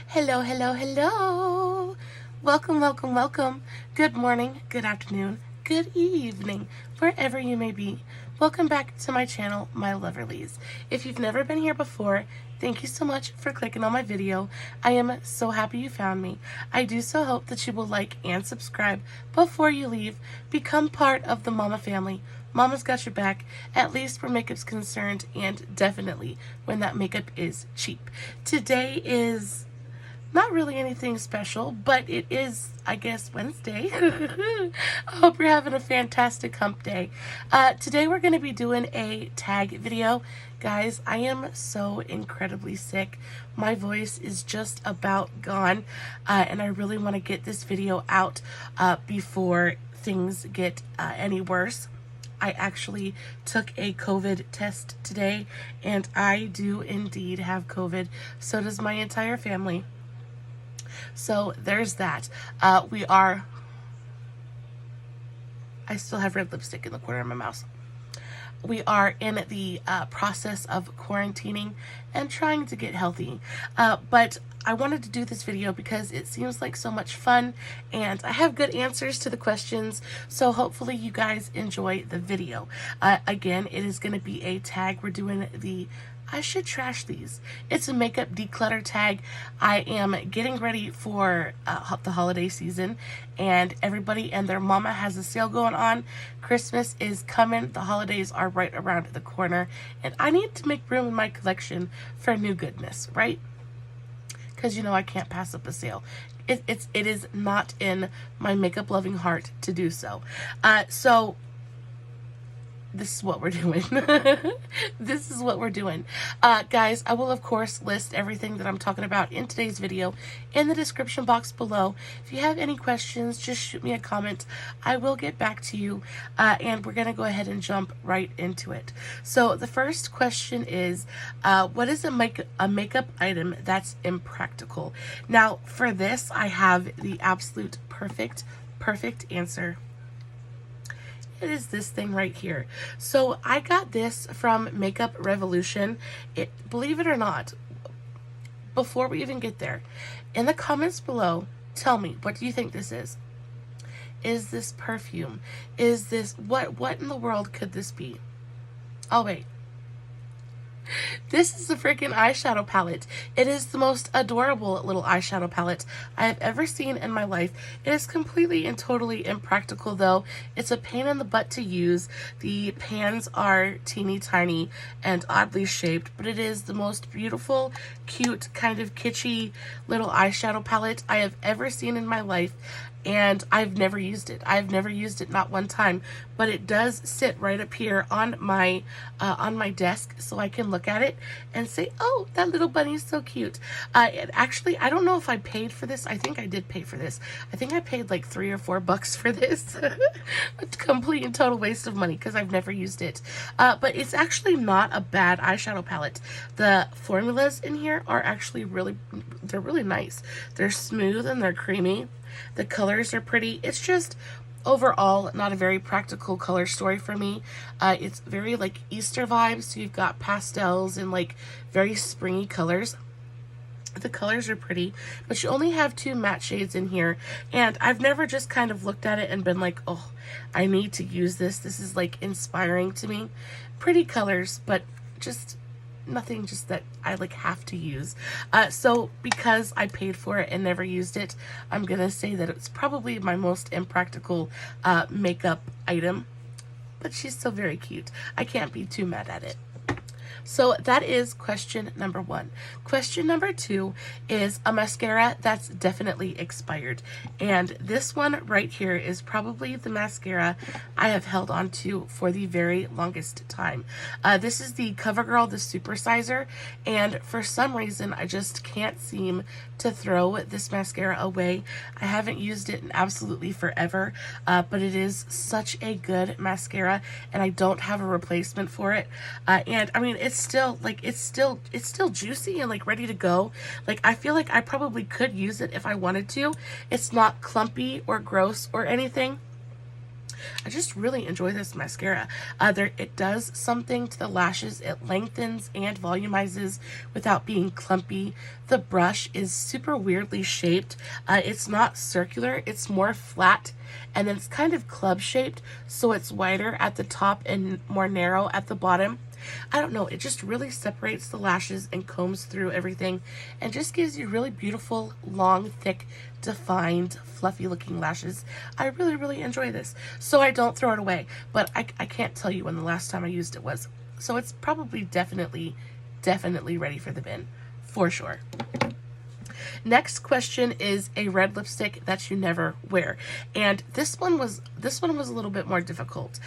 Hello, hello, hello. Welcome, welcome, welcome. Good morning, good afternoon, good evening, wherever you may be. Welcome back to my channel, my Loverlies. If you've never been here before, thank you so much for clicking on my video. I am so happy you found me. I do so hope that you will like and subscribe before you leave. Become part of the Mama family. Mama's got your back, at least where makeup's concerned, and definitely when that makeup is cheap. Today is not really anything special, but it is, I guess, Wednesday. I hope you're having a fantastic hump day. Today we're going to be doing a tag video. Guys, I am so incredibly sick. My voice is just about gone, and I really want to get this video out before things get any worse. I actually took a COVID test today, and I do indeed have COVID. So does my entire family. So there's that. I still have red lipstick in the corner of my mouth. We are in the process of quarantining and trying to get healthy. But I wanted to do this video because it seems like so much fun and I have good answers to the questions. So hopefully you guys enjoy the video. Again, it is going to be a tag. We're doing the I should trash these. It's a makeup declutter tag. I am getting ready for the holiday season, and everybody and their mama has a sale going on. Christmas is coming. The holidays are right around the corner, and I need to make room in my collection for new goodness, right? Because, you know, I can't pass up a sale. It is not in my makeup loving heart to do so. So this is what we're doing. This is what we're doing. Guys, I will, of course, list everything that I'm talking about in today's video in the description box below. If you have any questions, just shoot me a comment. I will get back to you, and we're going to go ahead and jump right into it. So the first question is, what is a makeup item that's impractical? Now, for this, I have the absolute perfect answer. It is this thing right here. So I got this from Makeup Revolution. Believe it or not, before we even get there, in the comments below, tell me, what do you think this is? Is this perfume? Is this, what in the world could this be? Oh, wait. This is a freaking eyeshadow palette. It is the most adorable little eyeshadow palette I have ever seen in my life. It is completely and totally impractical, though. It's a pain in the butt to use. The pans are teeny tiny and oddly shaped, but it is the most beautiful, cute, kind of kitschy little eyeshadow palette I have ever seen in my life. And I've never used it. I've never used it, not one time, but it does sit right up here on my desk, so I can look at it and say, oh, that little bunny is so cute. Actually, I don't know if I paid for this. I think I did pay for this. I think I paid like $3 or $4 for this. A complete and total waste of money because I've never used it. But it's actually not a bad eyeshadow palette. The formulas in here are actually they're really nice. They're smooth and they're creamy. The colors are pretty. It's just overall not a very practical color story for me. It's very like Easter vibes. So you've got pastels and like very springy colors. The colors are pretty, but you only have 2 matte shades in here. And I've never just kind of looked at it and been like, oh, I need to use this. This is like inspiring to me. Pretty colors, but just nothing just that I like have to use. So because I paid for it and never used it, I'm gonna say that it's probably my most impractical makeup item, but she's still very cute. I can't be too mad at it. So that is question number 1. Question number 2 is a mascara that's definitely expired. And this one right here is probably the mascara I have held on to for the very longest time. This is the Covergirl, the Supersizer. And for some reason, I just can't seem to throw this mascara away. I haven't used it in absolutely forever, but it is such a good mascara, and I don't have a replacement for it. And I mean, it's still juicy and like ready to go. Like, I feel like I probably could use it if I wanted to. It's not clumpy or gross or anything. I just really enjoy this mascara. It does something to the lashes. It lengthens and volumizes without being clumpy. The brush is super weirdly shaped. It's not circular, it's more flat, and then it's kind of club shaped, so it's wider at the top and more narrow at the bottom. I don't know, it just really separates the lashes and combs through everything and just gives you really beautiful, long, thick, defined, fluffy looking lashes. I really, really enjoy this. So I don't throw it away, but I can't tell you when the last time I used it was. So it's probably definitely ready for the bin, for sure. Next question is a red lipstick that you never wear, and this one was a little bit more difficult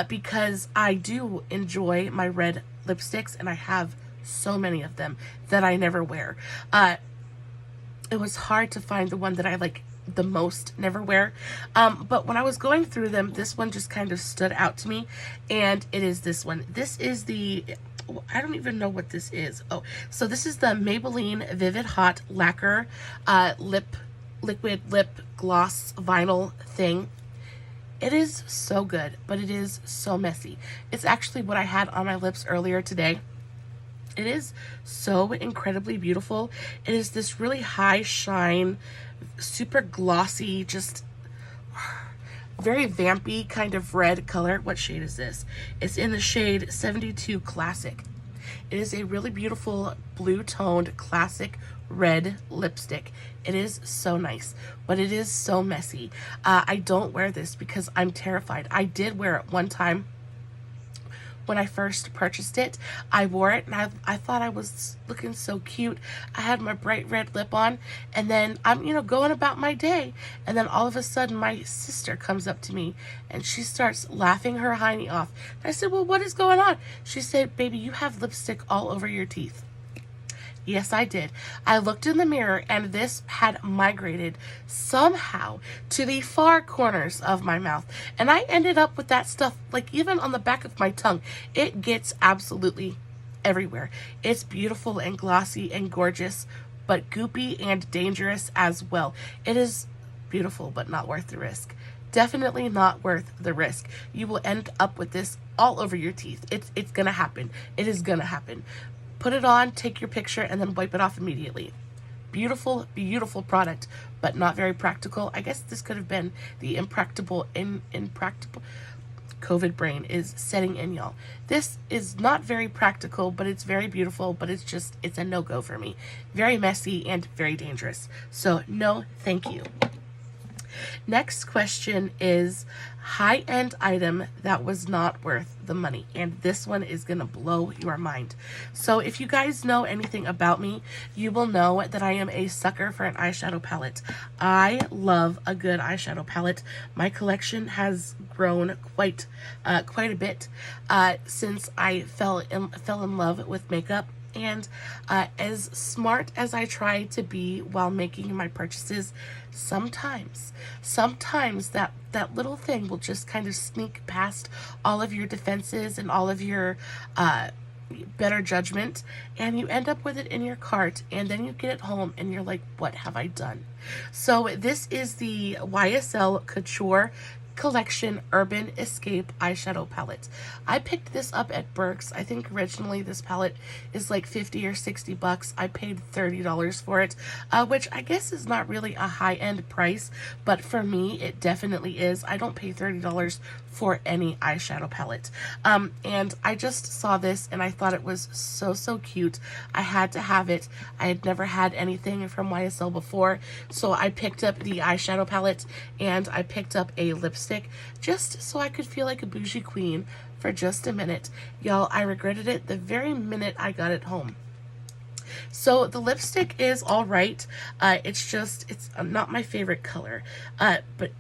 because I do enjoy my red lipsticks and I have so many of them that I never wear. It was hard to find the one that I like the most never wear, but when I was going through them, this one just kind of stood out to me, and it is this one. This is the, I don't even know what this is. Oh, so this is the Maybelline Vivid Hot Lacquer liquid lip gloss vinyl thing. It is so good, but it is so messy. It's actually what I had on my lips earlier today. It is so incredibly beautiful. It is this really high shine, super glossy, just very vampy kind of red color. What shade is this? It's in the shade 72 Classic. It is a really beautiful blue toned classic red lipstick. It is so nice, but it is so messy. I don't wear this because I'm terrified. I did wear it one time when I first purchased it. I wore it and I thought I was looking so cute. I had my bright red lip on, and then I'm, going about my day, and then all of a sudden my sister comes up to me and she starts laughing her hiney off. And I said, well, what is going on? She said, baby, you have lipstick all over your teeth. Yes, I did. I looked in the mirror and this had migrated somehow to the far corners of my mouth. And I ended up with that stuff, like even on the back of my tongue. It gets absolutely everywhere. It's beautiful and glossy and gorgeous, but goopy and dangerous as well. It is beautiful, but not worth the risk. Definitely not worth the risk. You will end up with this all over your teeth. It's gonna happen. It is gonna happen. Put it on, take your picture, and then wipe it off immediately. Beautiful, beautiful product, but not very practical. I guess this could have been the impractical. COVID brain is setting in, y'all. This is not very practical, but it's very beautiful, but it's a no-go for me. Very messy and very dangerous. So no, thank you. Next question is high-end item that was not worth the money, and this one is gonna blow your mind. So if you guys know anything about me, you will know that I am a sucker for an eyeshadow palette. I love a good eyeshadow palette. My collection has grown quite a bit since I fell in love with makeup. And as smart as I try to be while making my purchases, sometimes that little thing will just kind of sneak past all of your defenses and all of your better judgment, and you end up with it in your cart, and then you get it home and you're like, what have I done? So this is the Ysl Couture Collection Urban Escape eyeshadow palette. I picked this up at Burke's. I think originally this palette is like 50 or 60 bucks. I paid $30 for it, which I guess is not really a high-end price, but for me it definitely is. I don't pay $30 for any eyeshadow palette. And I just saw this and I thought it was so cute. I had to have it. I had never had anything from YSL before, so I picked up the eyeshadow palette and I picked up a lipstick just so I could feel like a bougie queen for just a minute. Y'all, I regretted it the very minute I got it home. So the lipstick is all right. It's not my favorite color, but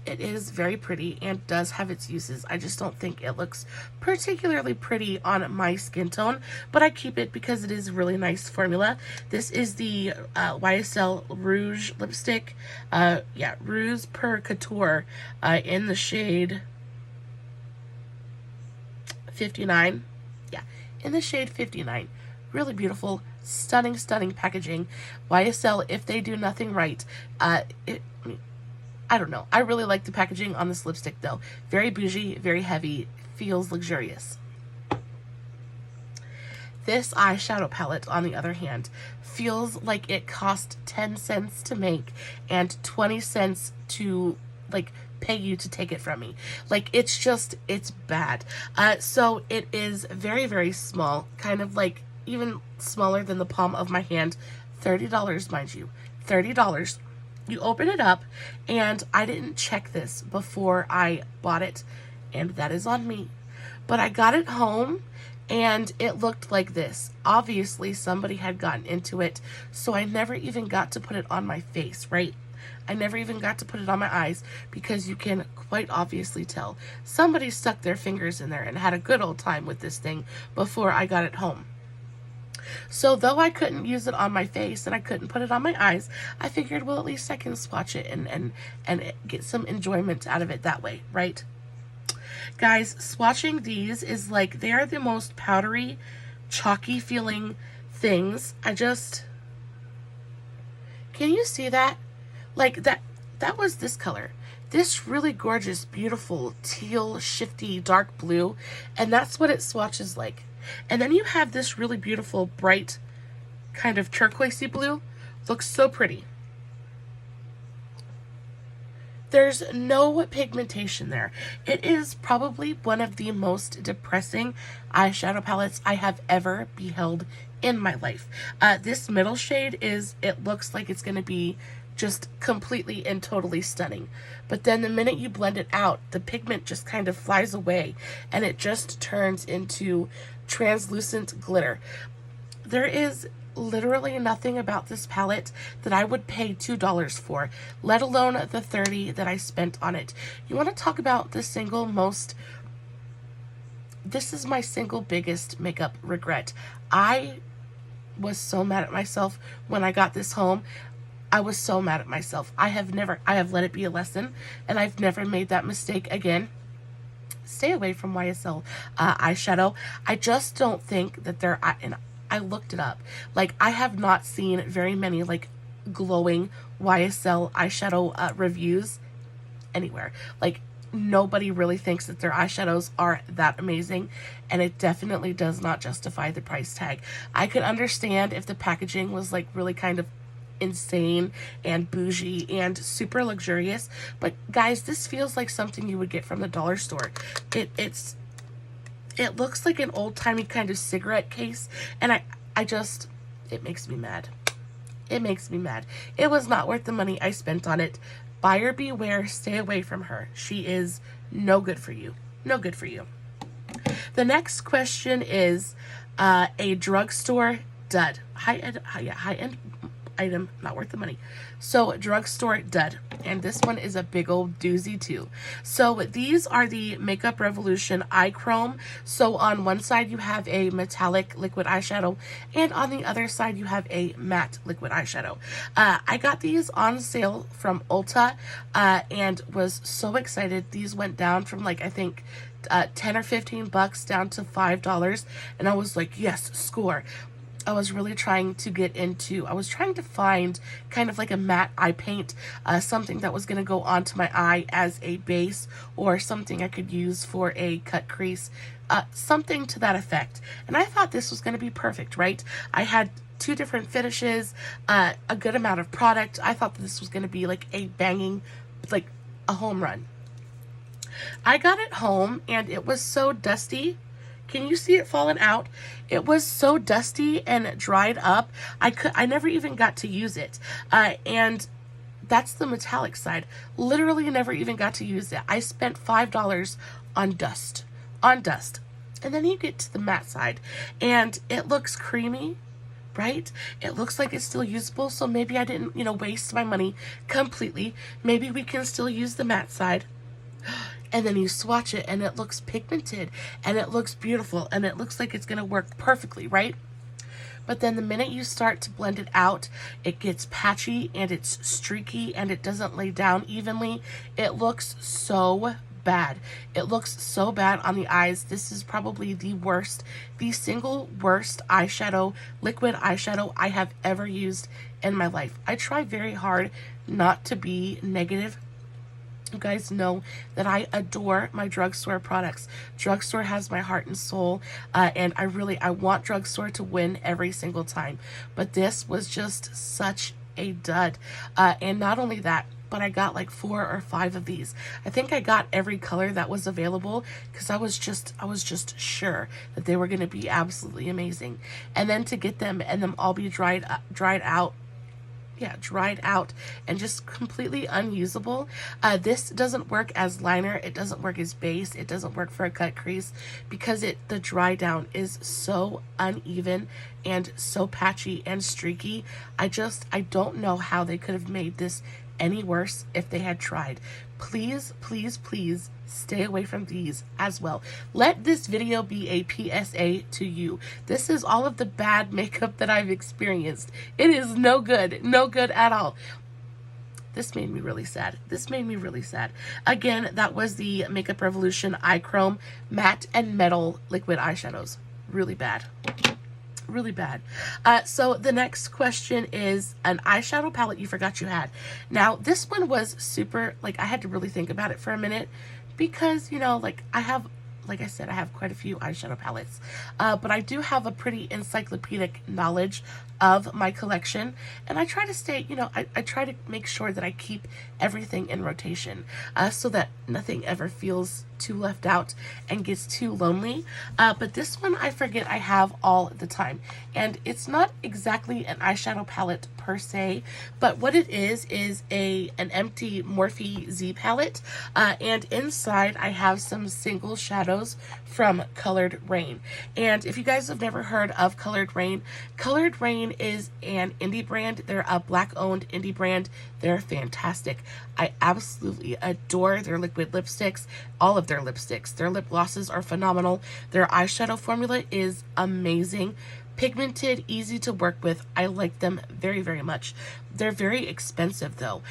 it is very pretty and does have its uses. I just don't think it looks particularly pretty on my skin tone, but I keep it because it is a really nice formula. This is the Ysl Rouge Lipstick. Rouge per Couture in the shade 59. Yeah, in the shade 59. Really beautiful, stunning packaging. YSL, if they do nothing right, I don't know. I really like the packaging on this lipstick though. Very bougie, very heavy, feels luxurious. This eyeshadow palette, on the other hand, feels like it cost 10 cents to make and 20 cents to, like, pay you to take it from me. Like, it's just, it's bad. So it is very, very small, kind of like even smaller than the palm of my hand. $30, mind you. $30. You open it up, and I didn't check this before I bought it, and that is on me. But I got it home, and it looked like this. Obviously, somebody had gotten into it, so I never even got to put it on my face, right? I never even got to put it on my eyes, because you can quite obviously tell somebody stuck their fingers in there and had a good old time with this thing before I got it home. So though I couldn't use it on my face and I couldn't put it on my eyes, I figured, well, at least I can swatch it and get some enjoyment out of it that way, right? Guys, swatching these is like, they are the most powdery, chalky feeling things. Can you see that? Like, that was this color. This really gorgeous, beautiful, teal, shifty, dark blue, and that's what it swatches like. And then you have this really beautiful, bright, kind of turquoisey blue. Looks so pretty. There's no pigmentation there. It is probably one of the most depressing eyeshadow palettes I have ever beheld in my life. This middle shade it looks like it's going to be just completely and totally stunning. But then the minute you blend it out, the pigment just kind of flies away and it just turns into translucent glitter. There is literally nothing about this palette that I would pay $2 for, let alone the $30 that I spent on it. You want to talk about this is my single biggest makeup regret. I was so mad at myself when I got this home. I was so mad at myself. I have let it be a lesson, and I've never made that mistake again. Stay away from YSL eyeshadow. I just don't think that they're, and I looked it up. Like, I have not seen very many, like, glowing YSL eyeshadow reviews anywhere. Like, nobody really thinks that their eyeshadows are that amazing, and it definitely does not justify the price tag. I could understand if the packaging was, like, really kind of insane and bougie and super luxurious, but guys, this feels like something you would get from the dollar store. It looks like an old-timey kind of cigarette case, and it makes me mad. It makes me mad. It was not worth the money I spent on it. Buyer beware, stay away from her. She is no good for you. No good for you. The next question is a drugstore dud. High-end item, not worth the money. So, drugstore dud. And this one is a big old doozy too. So these are the Makeup Revolution Eye Chrome. So on one side you have a metallic liquid eyeshadow, and on the other side you have a matte liquid eyeshadow. I got these on sale from Ulta and was so excited. These went down from, like, I think 10 or 15 bucks down to $5, and I was like, yes, score. I was really trying to find kind of like a matte eye paint, something that was going to go onto my eye as a base, or something I could use for a cut crease, something to that effect. And I thought this was going to be perfect, right? I had 2 different finishes, a good amount of product. I thought this was going to be like a banging, like a home run. I got it home and it was so dusty. Can you see it falling out? It was so dusty and dried up. I never even got to use it. And that's the metallic side. Literally never even got to use it. I spent $5 on dust. And then you get to the matte side and it looks creamy, right? It looks like it's still usable. So maybe I didn't, waste my money completely. Maybe we can still use the matte side. And then you swatch it and it looks pigmented and it looks beautiful and it looks like it's going to work perfectly, right? But then the minute you start to blend it out, it gets patchy and it's streaky and it doesn't lay down evenly. It looks so bad. It looks so bad on the eyes. This is probably the single worst liquid eyeshadow I have ever used in my life. I try very hard not to be negative You guys know that I adore my drugstore products. Drugstore has my heart and soul, and I want drugstore to win every single time. But this was just such a dud. And not only that, but I got like 4 or 5 of these. I think I got every color that was available because I was just sure that they were going to be absolutely amazing. And then to get them and them all be dried out and just completely unusable. This doesn't work as liner, it doesn't work as base, it doesn't work for a cut crease because the dry down is so uneven and so patchy and streaky. I don't know how they could have made this any worse if they had tried. Please, please, please stay away from these as well. Let this video be a PSA to you. This is all of the bad makeup that I've experienced. It is no good at all. This made me really sad. Again, that was the Makeup Revolution Eye Chrome Matte and Metal Liquid Eyeshadows. Really bad. So the next question is an eyeshadow palette you forgot you had. Now, this one was super, like, I had to really think about it for a minute because, you know, like, like I said, I have quite a few eyeshadow palettes, but I do have a pretty encyclopedic knowledge of my collection, and I try to stay, you know, I try to make sure that I keep everything in rotation, so that nothing ever feels too left out and gets too lonely. But this one I forget I have all the time, and it's not exactly an eyeshadow palette per se, but what it is an empty Morphe Z palette, and inside I have some single shadows from Colored Raine. And if you guys have never heard of Colored Raine is an indie brand. They're a Black-owned indie brand. They're fantastic. I absolutely adore their liquid lipsticks, all of their lipsticks. Their lip glosses are phenomenal. Their eyeshadow formula is amazing. Pigmented, easy to work with. I like them very, very much. They're very expensive though.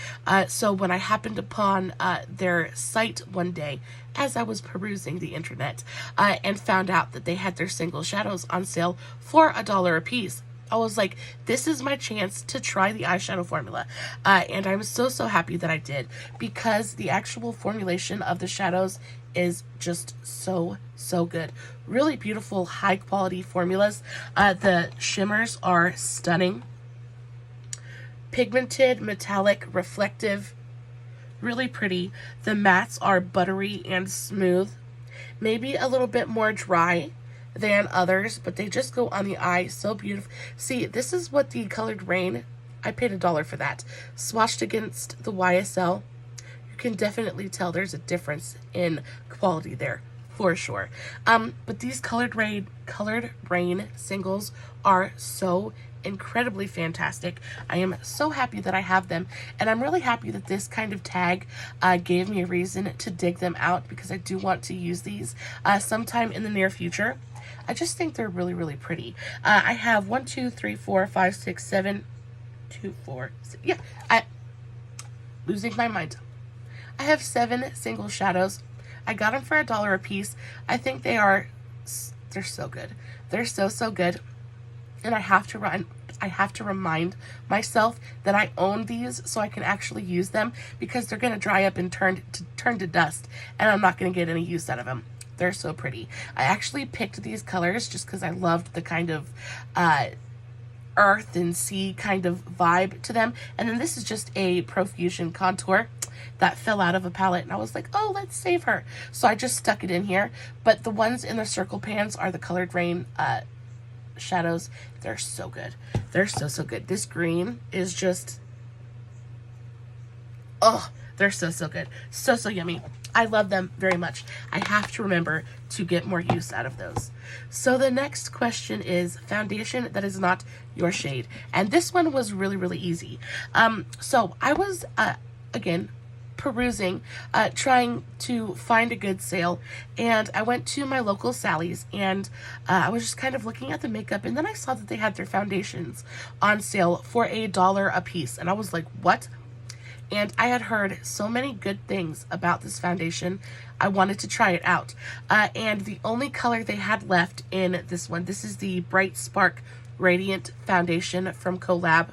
So when I happened upon their site one day as I was perusing the internet and found out that they had their single shadows on sale for $1 a piece, I was like, this is my chance to try the eyeshadow formula. And I'm so happy that I did, because the actual formulation of the shadows is just so good. Really beautiful, high quality formulas. The shimmers are stunning. Pigmented, metallic, reflective, really pretty. The mattes are buttery and smooth. Maybe a little bit more dry than others, but they just go on the eye so beautiful. See, this is what the Colored Raine, I paid $1 for that. Swatched against the YSL, you can definitely tell there's a difference in quality there, for sure. But these Colored Raine singles are so incredibly fantastic. I am so happy that I have them, and I'm really happy that this kind of tag gave me a reason to dig them out, because I do want to use these sometime in the near future. I just think they're really pretty. I have 1, 2, 3, 4, 5, 6, 7, 2, 4, 6, yeah, losing my mind. I have 7 single shadows. I got them for $1 a piece. I think they're so good. They're so good. And I have to remind myself that I own these so I can actually use them, because they're going to dry up and turn to dust, and I'm not going to get any use out of them. They're so pretty. I actually picked these colors just because I loved the kind of earth and sea kind of vibe to them. And then this is just a Profusion contour that fell out of a palette, and I was like, oh, let's save her. So I just stuck it in here. But the ones in the circle pans are the Colored Raine shadows. They're so good. They're so good. This green is just, oh, they're so good. So yummy. I love them very much. I have to remember to get more use out of those. So the next question is foundation that is not your shade. And this one was really easy. So I was, again, perusing, trying to find a good sale, and I went to my local Sally's, and I was just kind of looking at the makeup, and then I saw that they had their foundations on sale for $1 a piece, and I was like, what? And I had heard so many good things about this foundation, I wanted to try it out. And the only color they had left in this one, this is the Bright Spark Radiant Foundation from Collab.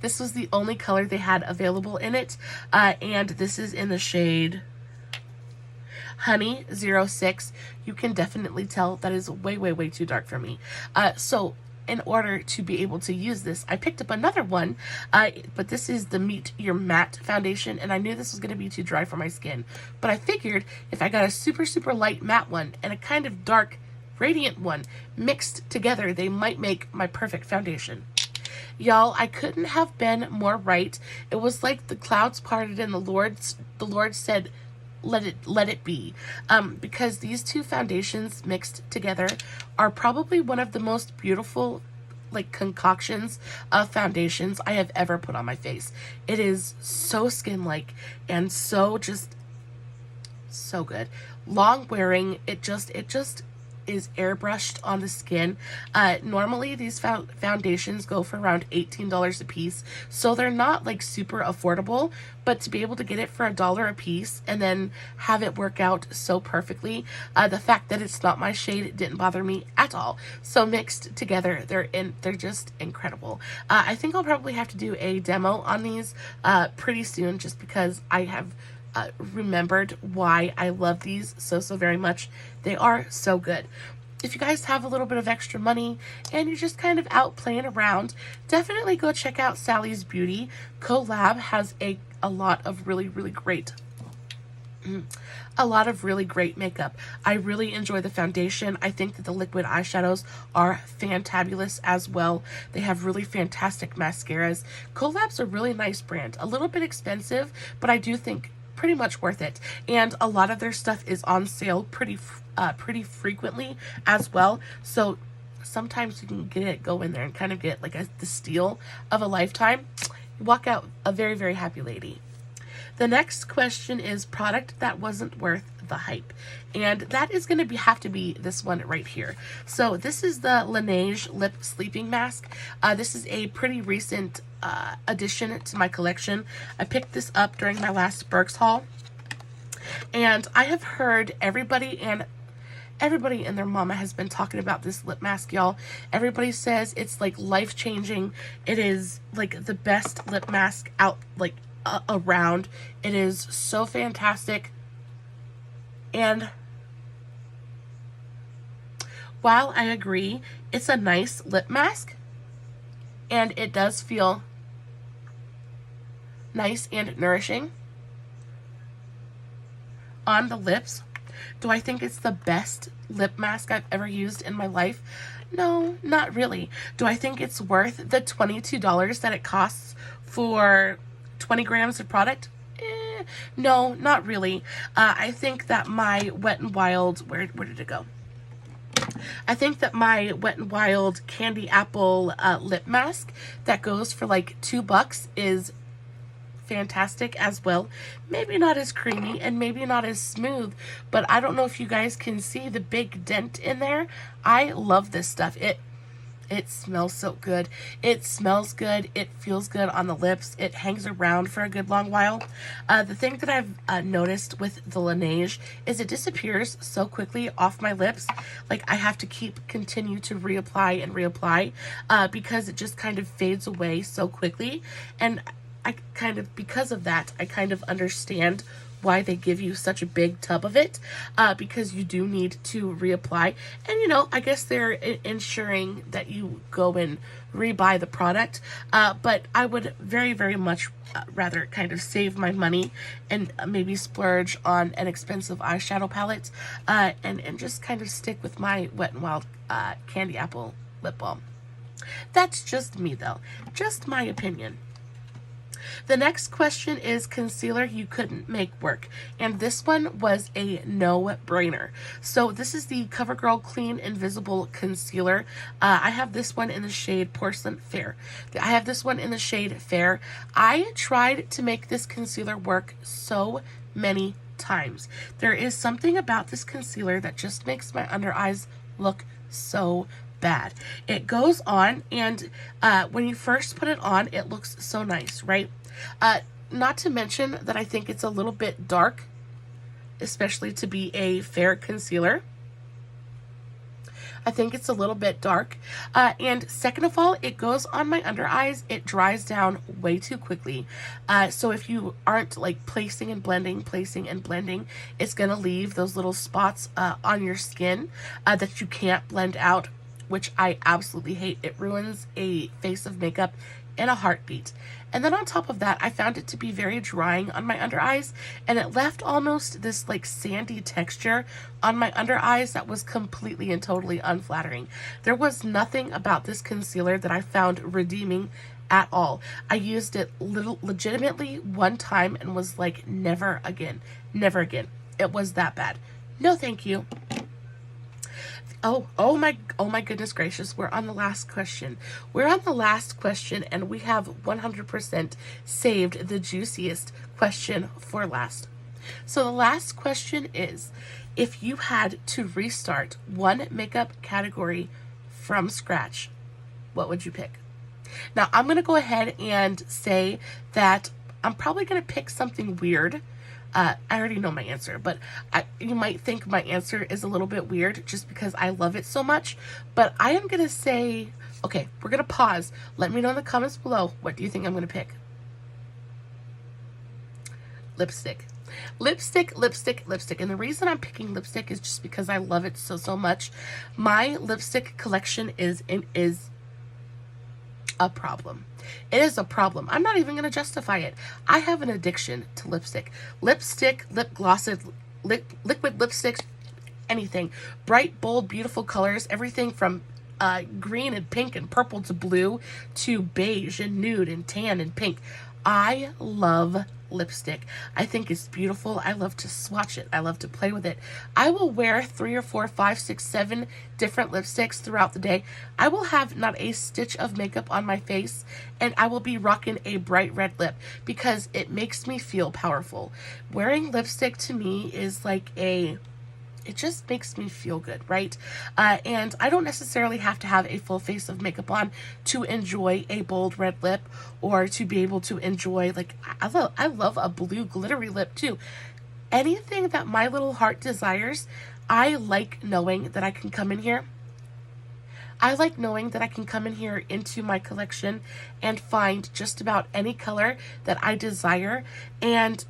This was the only color they had available in it, and this is in the shade Honey 06. You can definitely tell that is way, way, way too dark for me. So in order to be able to use this, I picked up another one, but this is the Meet Your Matte foundation, and I knew this was going to be too dry for my skin. But I figured if I got a super, super light matte one and a kind of dark radiant one mixed together, they might make my perfect foundation. Y'all, I couldn't have been more right. It was like the clouds parted and the Lord said, let it be, because these two foundations mixed together are probably one of the most beautiful like concoctions of foundations I have ever put on my face. It is so skin-like and so just so good. Long wearing, it just is airbrushed on the skin. Normally these foundations go for around $18 a piece, so they're not like super affordable, but to be able to get it for $1 a piece and then have it work out so perfectly, the fact that it's not my shade didn't bother me at all. So mixed together, they're just incredible. I think I'll probably have to do a demo on these pretty soon, just because I have remembered why I love these so very much. They are so good. If you guys have a little bit of extra money and you're just kind of out playing around, definitely go check out Sally's Beauty. Collab has a lot of really great makeup. I really enjoy the foundation. I think that the liquid eyeshadows are fantabulous as well. They have really fantastic mascaras. Collab's a really nice brand. A little bit expensive, but I do think pretty much worth it, and a lot of their stuff is on sale pretty frequently as well, so sometimes you can go in there and kind of get like the steal of a lifetime. You walk out a very happy lady. The next question is product that wasn't worth the hype, and that is going to have to be this one right here. So this is the Laneige Lip Sleeping Mask. This is a pretty recent addition to my collection. I picked this up during my last Berks haul, and I have heard everybody and their mama has been talking about this lip mask, y'all. Everybody says it's like life-changing. It is like the best lip mask out like around. It is so fantastic. And while I agree, it's a nice lip mask and it does feel nice and nourishing on the lips, do I think it's the best lip mask I've ever used in my life? No, not really. Do I think it's worth the $22 that it costs for 20 grams of product? No, not really. I think that my Wet n Wild, where did it go? I think that my Wet n Wild Candy Apple lip mask that goes for like $2 is fantastic as well. Maybe not as creamy and maybe not as smooth, but I don't know if you guys can see the big dent in there. I love this stuff. It smells so good. It smells good. It feels good on the lips. It hangs around for a good long while. The thing that I've noticed with the Laneige is it disappears so quickly off my lips. Like I have to continue to reapply and reapply because it just kind of fades away so quickly. And because of that, I kind of understand why they give you such a big tub of it, because you do need to reapply. And you know, I guess they're ensuring that you go and rebuy the product, but I would very much rather kind of save my money and maybe splurge on an expensive eyeshadow palette, and just kind of stick with my Wet n Wild Candy Apple lip balm. That's just me though, just my opinion. The next question is concealer you couldn't make work, and this one was a no-brainer. So this is the Covergirl Clean Invisible Concealer. I have this one in the shade Porcelain Fair. I have this one in the shade Fair. I tried to make this concealer work so many times. There is something about this concealer that just makes my under eyes look so bad. It goes on, and when you first put it on, it looks so nice, right? Not to mention that I think it's a little bit dark, especially to be a fair concealer. I think it's a little bit dark. And second of all, it goes on my under eyes. It dries down way too quickly. So if you aren't like placing and blending, it's going to leave those little spots on your skin that you can't blend out, which I absolutely hate. It ruins a face of makeup in a heartbeat. And then on top of that, I found it to be very drying on my under eyes, and it left almost this like sandy texture on my under eyes that was completely and totally unflattering. There was nothing about this concealer that I found redeeming at all. I used it legitimately one time and was like, never again, never again. It was that bad. No, thank you. Oh my goodness gracious. We're on the last question. And we have 100% saved the juiciest question for last. So the last question is, if you had to restart one makeup category from scratch, what would you pick? Now, I'm going to go ahead and say that I'm probably going to pick something weird. I already know my answer, but you might think my answer is a little bit weird just because I love it so much. But I am going to say, okay, we're going to pause. Let me know in the comments below, what do you think I'm going to pick? Lipstick. Lipstick. And the reason I'm picking lipstick is just because I love it so much. My lipstick collection is a problem. It is a problem. I'm not even going to justify it. I have an addiction to lipstick. Lipstick, lip glosses, liquid lipsticks, anything. Bright, bold, beautiful colors. Everything from green and pink and purple to blue to beige and nude and tan and pink. I love lipstick. I think it's beautiful. I love to swatch it. I love to play with it. I will wear 3 or 4, 5, 6, 7 different lipsticks throughout the day. I will have not a stitch of makeup on my face, and I will be rocking a bright red lip because it makes me feel powerful. Wearing lipstick to me is like it just makes me feel good, right? And I don't necessarily have to have a full face of makeup on to enjoy a bold red lip, or to be able to enjoy, like, I love a blue glittery lip too. Anything that my little heart desires, I like knowing that I can come in here. I like knowing that I can come in here into my collection and find just about any color that I desire and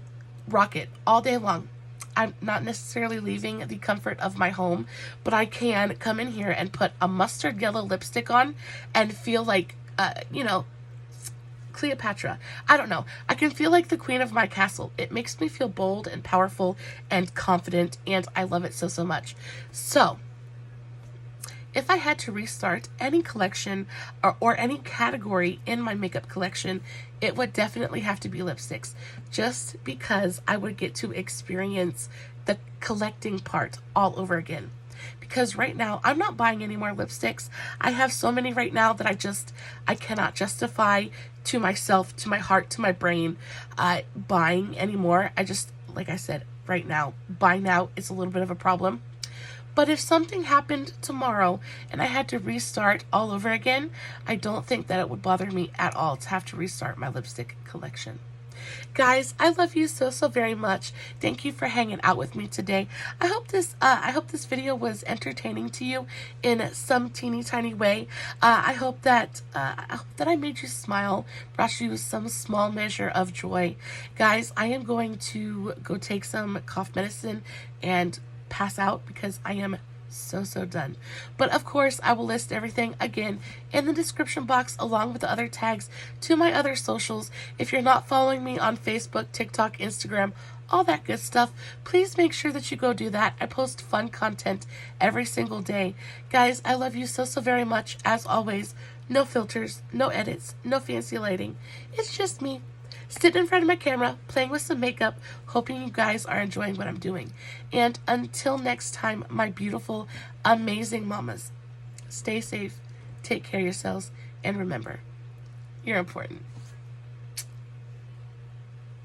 rock it all day long. I'm not necessarily leaving the comfort of my home, but I can come in here and put a mustard yellow lipstick on and feel like, you know, Cleopatra. I don't know. I can feel like the queen of my castle. It makes me feel bold and powerful and confident, and I love it so much. So, if I had to restart any collection or any category in my makeup collection, it would definitely have to be lipsticks, just because I would get to experience the collecting part all over again. Because right now, I'm not buying any more lipsticks. I have so many right now that I cannot justify to myself, to my heart, to my brain, buying anymore. Like I said, right now, buy now is a little bit of a problem. But if something happened tomorrow and I had to restart all over again, I don't think that it would bother me at all to have to restart my lipstick collection. Guys, I love you so very much. Thank you for hanging out with me today. I hope this video was entertaining to you in some teeny tiny way. I hope that I made you smile, brought you some small measure of joy. Guys, I am going to go take some cough medicine and pass out because I am so done. But of course, I will list everything again in the description box, along with the other tags to my other socials. If you're not following me on Facebook, TikTok, Instagram, all that good stuff, please make sure that you go do that. I post fun content every single day. Guys, I love you so very much. As always, no filters, no edits, no fancy lighting. It's just me sitting in front of my camera, playing with some makeup, hoping you guys are enjoying what I'm doing. And until next time, my beautiful, amazing mamas, stay safe, take care of yourselves, and remember, you're important.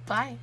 Bye.